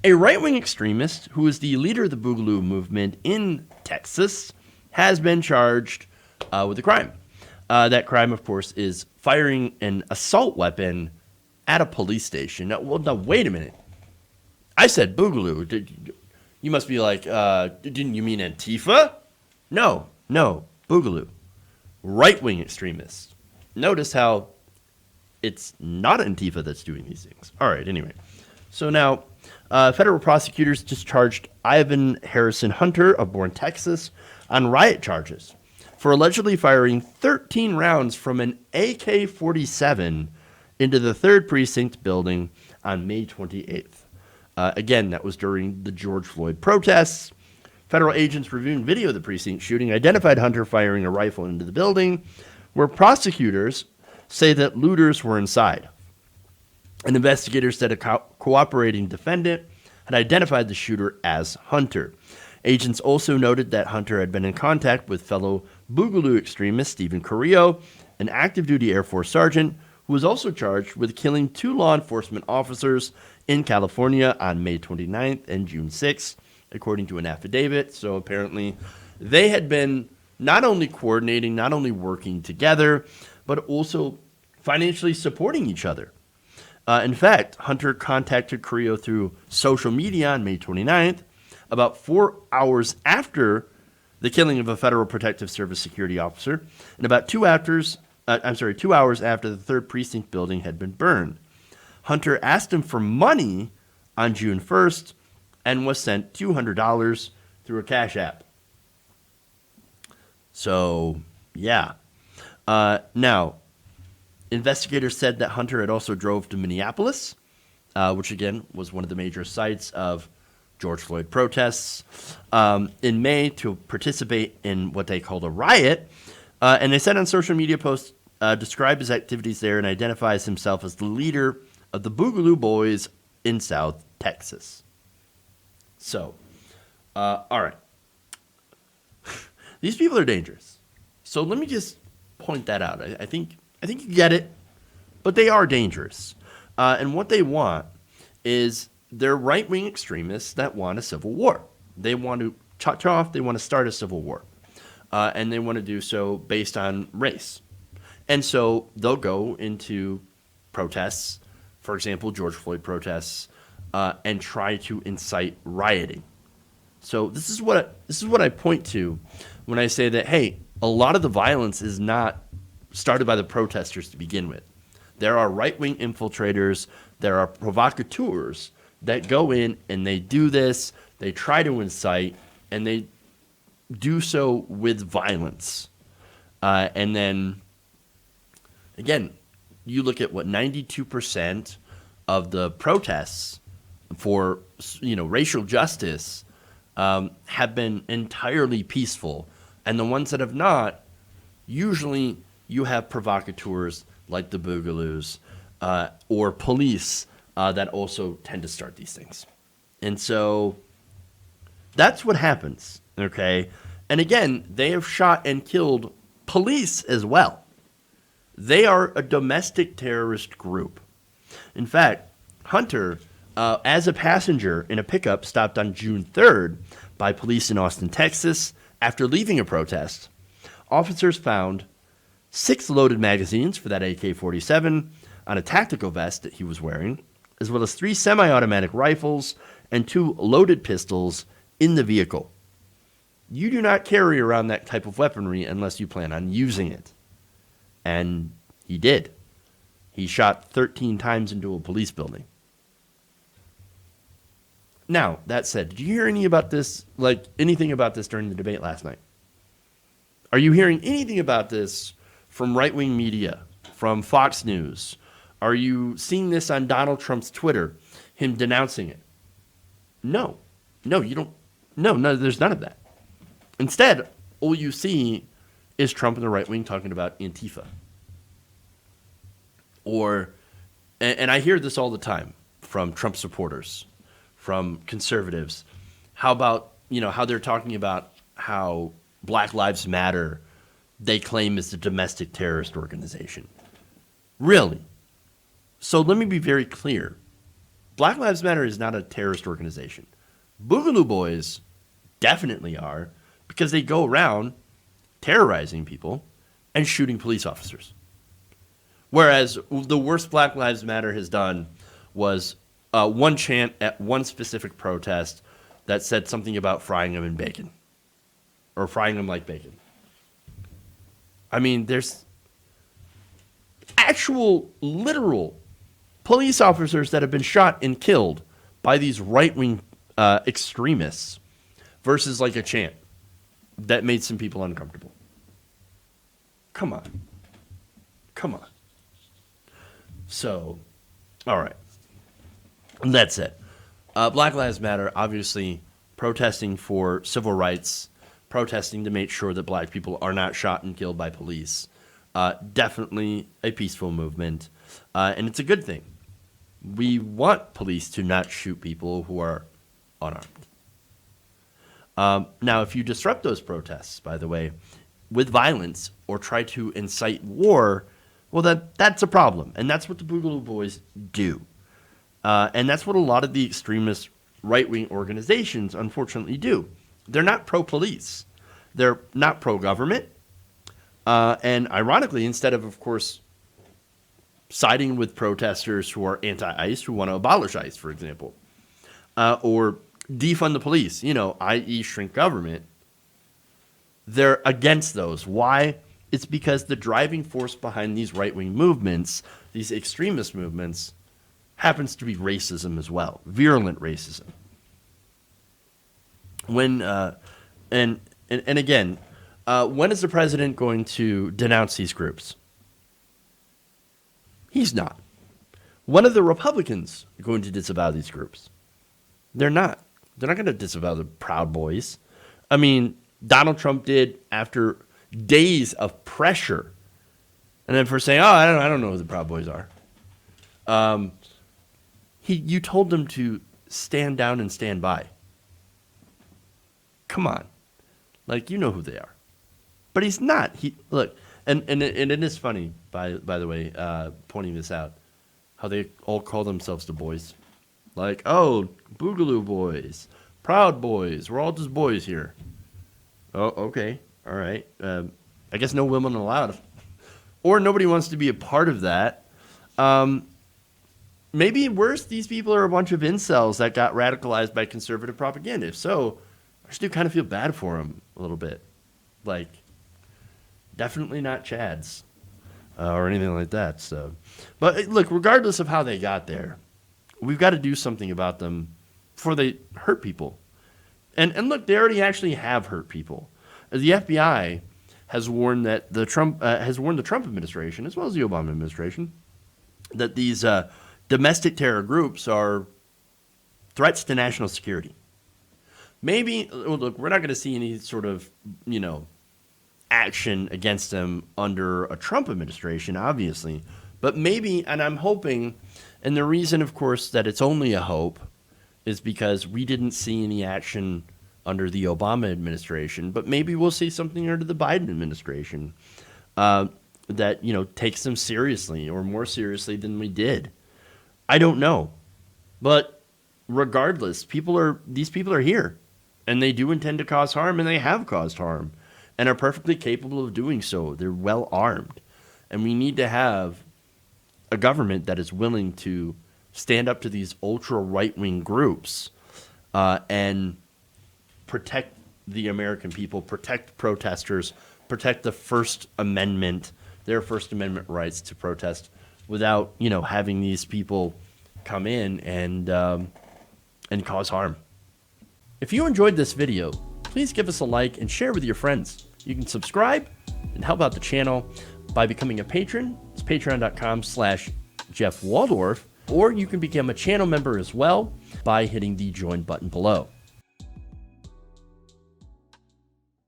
A right-wing extremist who is the leader of the Boogaloo movement in Texas has been charged with a crime. That crime, of course, is firing an assault weapon at a police station. Now, wait a minute. I said Boogaloo. You must be like, didn't you mean Antifa? No, Boogaloo. Right-wing extremists. Notice how it's not Antifa that's doing these things. All right, anyway. So now, federal prosecutors discharged Ivan Harrison Hunter of Boerne, Texas, on riot charges for allegedly firing 13 rounds from an AK-47 into the Third Precinct building on May 28th. Again, that was during the George Floyd protests. Federal agents reviewing video of the precinct shooting identified Hunter firing a rifle into the building, where prosecutors say that looters were inside. An investigator said a cooperating defendant had identified the shooter as Hunter. Agents also noted that Hunter had been in contact with fellow Boogaloo extremist Stephen Carrillo, an active duty Air Force sergeant who was also charged with killing 2 law enforcement officers in California on May 29th and June 6th, according to an affidavit. So apparently they had been not only coordinating, not only working together, but also financially supporting each other. In fact, Hunter contacted Carrillo through social media on May 29th, about 4 hours after the killing of a Federal Protective Service security officer, and about 2 hours after the Third Precinct building had been burned. Hunter asked him for money on June 1st and was sent $200 through a Cash App. So, yeah. Now, investigators said that Hunter had also drove to Minneapolis, which again was one of the major sites of George Floyd protests, in May to participate in what they called a riot. And they said on social media posts, describe his activities there and identifies himself as the leader of the Boogaloo Boys in South Texas. So, all right. These people are dangerous. So let me just point that out. I think you get it, but they are dangerous. And what they want is they're right-wing extremists that want a civil war. They want to they want to start a civil war. And they want to do so based on race. And so they'll go into protests, for example, George Floyd protests, and try to incite rioting. So this is what I point to when I say that, hey, a lot of the violence is not started by the protesters to begin with. There are right-wing infiltrators, there are provocateurs that go in and they do this, they try to incite, and they do so with violence. And then, again, you look at what 92% of the protests for, racial justice have been entirely peaceful. And the ones that have not, usually you have provocateurs like the Boogaloos or police that also tend to start these things. And so that's what happens, okay? And again, they have shot and killed police as well. They are a domestic terrorist group. In fact, Hunter, as a passenger in a pickup stopped on June 3rd by police in Austin, Texas, after leaving a protest, officers found 6 loaded magazines for that AK-47 on a tactical vest that he was wearing, as well as 3 semi-automatic rifles and 2 loaded pistols in the vehicle. You do not carry around that type of weaponry unless you plan on using it. And he did. He shot 13 times into a police building. Now, that said, did you hear anything about this during the debate last night? Are you hearing anything about this from right-wing media, from Fox News? Are you seeing this on Donald Trump's Twitter, him denouncing it? No, you don't. No, there's none of that. Instead, all you see is Trump and the right wing talking about Antifa. And I hear this all the time from Trump supporters, from conservatives. How about, how they're talking about how Black Lives Matter, they claim is a domestic terrorist organization. Really? So let me be very clear. Black Lives Matter is not a terrorist organization. Boogaloo Boys definitely are, because they go around terrorizing people and shooting police officers. Whereas the worst Black Lives Matter has done was one chant at one specific protest that said something about frying them in bacon. Or frying them like bacon. I mean, there's actual, literal police officers that have been shot and killed by these right-wing extremists versus like a chant that made some people uncomfortable. Come on. Come on. So, all right. And that's it. Black Lives Matter, obviously protesting for civil rights, protesting to make sure that black people are not shot and killed by police. Definitely a peaceful movement, and it's a good thing. We want police to not shoot people who are unarmed. Now, if you disrupt those protests, by the way, with violence or try to incite war, well, that's a problem. And that's what the Boogaloo Boys do. And that's what a lot of the extremist right-wing organizations, unfortunately, do. They're not pro-police. They're not pro-government. And ironically, instead of course, siding with protesters who are anti-ICE, who want to abolish ICE, for example, or defund the police, i.e. shrink government, they're against those. Why? It's because the driving force behind these right-wing movements, these extremist movements, happens to be racism as well, virulent racism. When and again, when is the president going to denounce these groups? He's not. When are the Republicans going to disavow these groups? They're not. They're not going to disavow the Proud Boys. I mean, Donald Trump did after days of pressure, and then for saying, "Oh, I don't know who the Proud Boys are." You told them to stand down and stand by. Come on, like you know who they are, but he's not. Look, and it is funny by the way, pointing this out, how they all call themselves the boys, like Boogaloo Boys, Proud Boys. We're all just boys here. Oh, okay, all right. I guess no women allowed, or nobody wants to be a part of that. Maybe worse, these people are a bunch of incels that got radicalized by conservative propaganda. If so, I just do kind of feel bad for them a little bit. Like, definitely not Chads or anything like that. So, but look, regardless of how they got there, we've got to do something about them before they hurt people. And look, they already actually have hurt people. The FBI has warned that the Trump administration, as well as the Obama administration, that these domestic terror groups are threats to national security. Maybe, look, we're not going to see any sort of, action against them under a Trump administration, obviously. But maybe, and I'm hoping, and the reason, of course, that it's only a hope is because we didn't see any action under the Obama administration, but maybe we'll see something under the Biden administration that, takes them seriously or more seriously than we did. I don't know. But regardless, these people are here, and they do intend to cause harm, and they have caused harm, and are perfectly capable of doing so. They're well armed, and we need to have a government that is willing to stand up to these ultra right-wing groups and protect the American people, protect protesters, protect the First Amendment, their First Amendment rights to protest, without having these people come in and cause harm. If you enjoyed this video, please give us a like and share with your friends. You can subscribe and help out the channel by becoming a patron. It's patreon.com/Jeff Waldorf, or you can become a channel member as well by hitting the join button below.